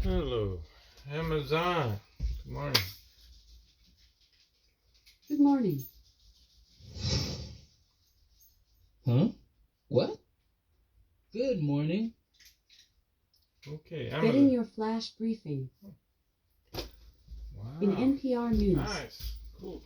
Hello, Amazon. Good morning. Good morning. Huh? What? Good morning. Okay, Getting Amazon. your flash briefing Wow. in NPR News. Nice. Cool.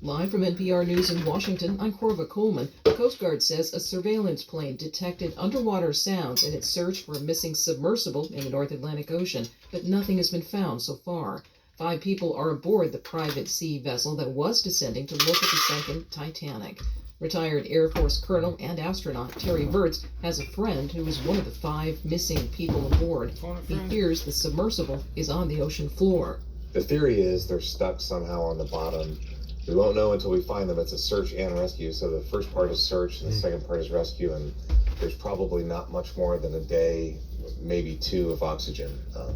Live from NPR News in Washington, I'm Corva Coleman. The Coast Guard says a surveillance plane detected underwater sounds in its search for a missing submersible in the North Atlantic Ocean, but nothing has been found so far. 5 people are aboard the private sea vessel that was descending to look at the sunken Titanic. Retired Air Force Colonel and astronaut Terry Virts has a friend who is one of the 5 missing people aboard. He fears the submersible is on the ocean floor. The theory is they're stuck somehow on the bottom. We won't know until we find them. It's a search and rescue. So the first part is search and the second part is rescue. And there's probably not much more than a day, maybe 2 of oxygen.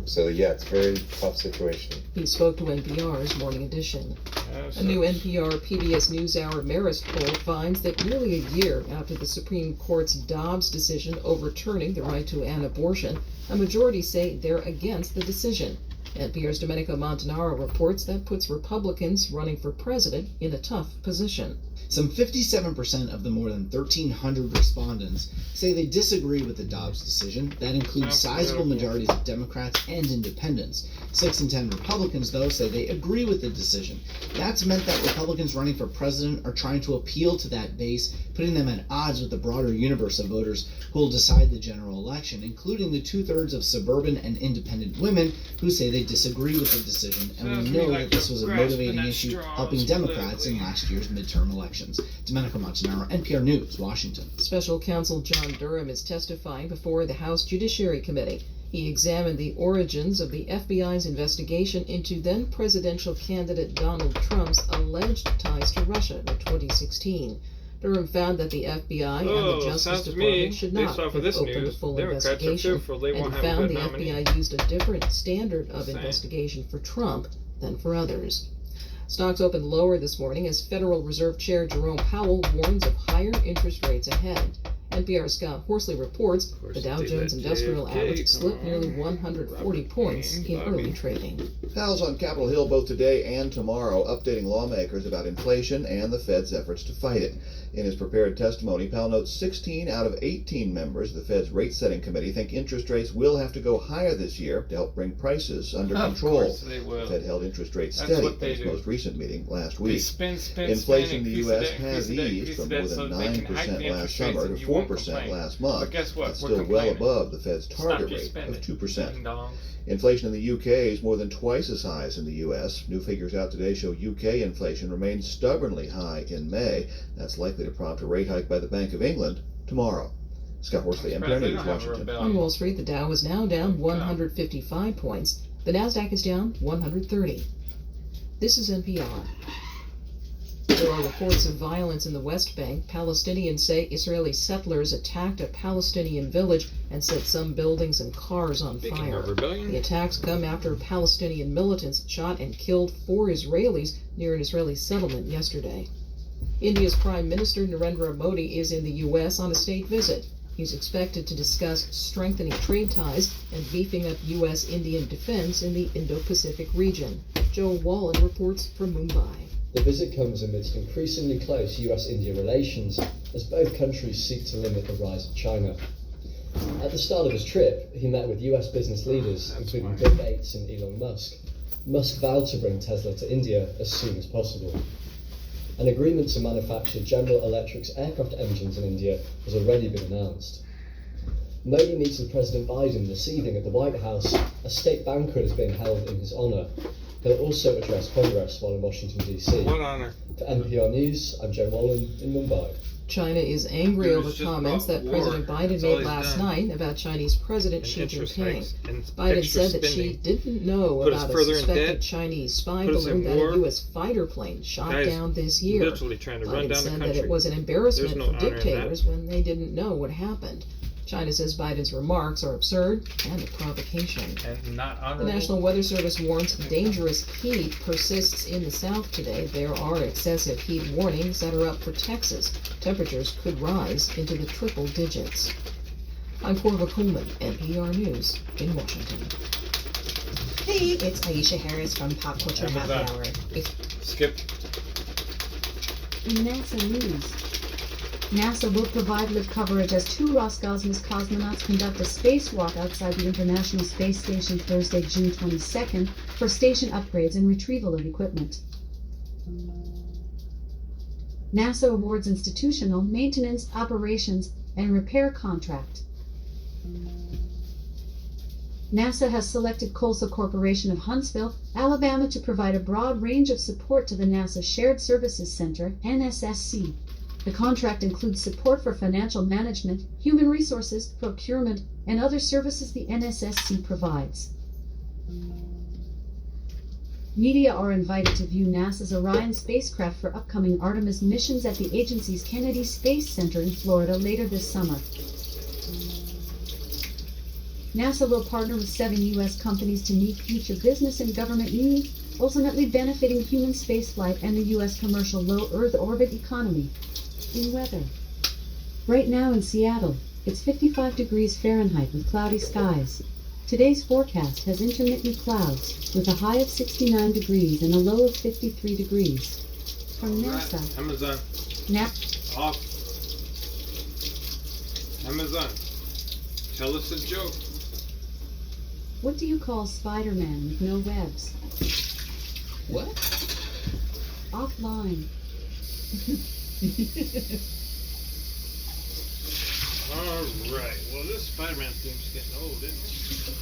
So yeah, it's a very tough situation. He spoke to NPR's Morning Edition. A new NPR PBS NewsHour Marist poll finds that nearly a year after the Supreme Court's Dobbs decision overturning the right to an abortion, a majority say they're against the decision. NPR's Domenico Montanaro reports that puts Republicans running for president in a tough position. Some 57% of the more than 1,300 respondents say they disagree with the Dobbs decision. That includes sizable majorities of Democrats and independents. 6 in 10 Republicans, though, say they agree with the decision. That's meant that Republicans running for president are trying to appeal to that base, putting them at odds with the broader universe of voters who will decide the general election, including the 2/3 of suburban and independent women who say they disagree with the decision. And we know that this was a motivating issue helping Democrats in last year's midterm elections. Domenico Montanaro, NPR News, Washington. Special Counsel John Durham is testifying before the House Judiciary Committee. He examined the origins of the FBI's investigation into then presidential candidate Donald Trump's alleged ties to Russia in 2016. Durham found that the FBI and the Justice Department should not have opened a full investigation, and found the FBI used a different standard of investigation for Trump than for others. Stocks opened lower this morning as Federal Reserve Chair Jerome Powell warns of higher interest rates ahead. NPR's Scott Horsley reports the Dow Jones Industrial Average slipped nearly 140 points in early trading. Powell's on Capitol Hill both today and tomorrow, updating lawmakers about inflation and the Fed's efforts to fight it. In his prepared testimony, Powell notes 16 out of 18 members of the Fed's rate-setting committee think interest rates will have to go higher this year to help bring prices under control. Of course they will. The Fed held interest rates steady in its most recent meeting last week. Inflation in the U.S. has eased from more than 9% last summer to 4% last month. But guess what? That's still well above the Fed's target rate of 2%. Inflation in the UK is more than twice as high as in the US. New figures out today show UK inflation remains stubbornly high in May. That's likely to prompt a rate hike by the Bank of England tomorrow. Scott Horsley, NPR News, Washington. On Wall Street, the Dow is now down 155 points. The Nasdaq is down 130. This is NPR. There are reports of violence in the West Bank. Palestinians say Israeli settlers attacked a Palestinian village and set some buildings and cars on fire. The attacks come after Palestinian militants shot and killed 4 Israelis near an Israeli settlement yesterday. India's Prime Minister Narendra Modi is in the U.S. on a state visit. He's expected to discuss strengthening trade ties and beefing up U.S.-Indian defense in the Indo-Pacific region. Joe Wallen reports from Mumbai. The visit comes amidst increasingly close US-India relations as both countries seek to limit the rise of China. At the start of his trip, he met with US business leaders, including Bill Gates and Elon Musk. Musk vowed to bring Tesla to India as soon as possible. An agreement to manufacture General Electric's aircraft engines in India has already been announced. Modi meets with President Biden this evening at the White House. A state banquet is being held in his honor. He'll also address Congress while in Washington, D.C. What honor? For NPR News, I'm Joe Wallen in Mumbai. China is angry over comments that President Biden made last night about Chinese President Xi Jinping. Biden said that Xi didn't know about a suspected Chinese spy balloon that a U.S. fighter plane shot down this year. Biden said that it was an embarrassment for dictators when they didn't know what happened. China says Biden's remarks are absurd and a provocation. The National Weather Service warns dangerous heat persists in the South today. There are excessive heat warnings that are up for Texas. Temperatures could rise into the triple digits. I'm Corva Coleman, NPR News in Washington. Hey, it's Aisha Harris from Pop Culture Happy Hour. Skip. In NASA news, NASA will provide live coverage as 2 Roscosmos cosmonauts conduct a spacewalk outside the International Space Station Thursday, June 22nd, for station upgrades and retrieval of equipment. NASA awards institutional, maintenance, operations, and repair contract. NASA has selected Colsa Corporation of Huntsville, Alabama to provide a broad range of support to the NASA Shared Services Center, NSSC. The contract includes support for financial management, human resources, procurement, and other services the NSSC provides. Media are invited to view NASA's Orion spacecraft for upcoming Artemis missions at the agency's Kennedy Space Center in Florida later this summer. NASA will partner with 7 U.S. companies to meet future business and government needs, ultimately benefiting human spaceflight and the U.S. commercial low Earth orbit economy. In weather. Right now in Seattle, it's 55 degrees Fahrenheit with cloudy skies. Today's forecast has intermittent clouds with a high of 69 degrees and a low of 53 degrees. From NASA. Right. Amazon. Off. Amazon. Tell us a joke. What do you call Spider-Man with no webs? What? Offline. Alright, well this Spider-Man theme's getting old, isn't it?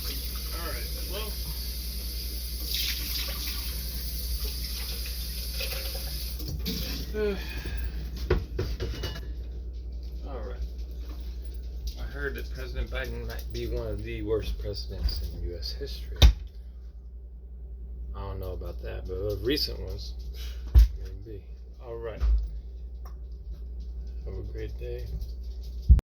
Alright, well. Alright. I heard that President Biden might be one of the worst presidents in U.S. history. I don't know about that, but of recent ones, maybe. Alright. Have a great day.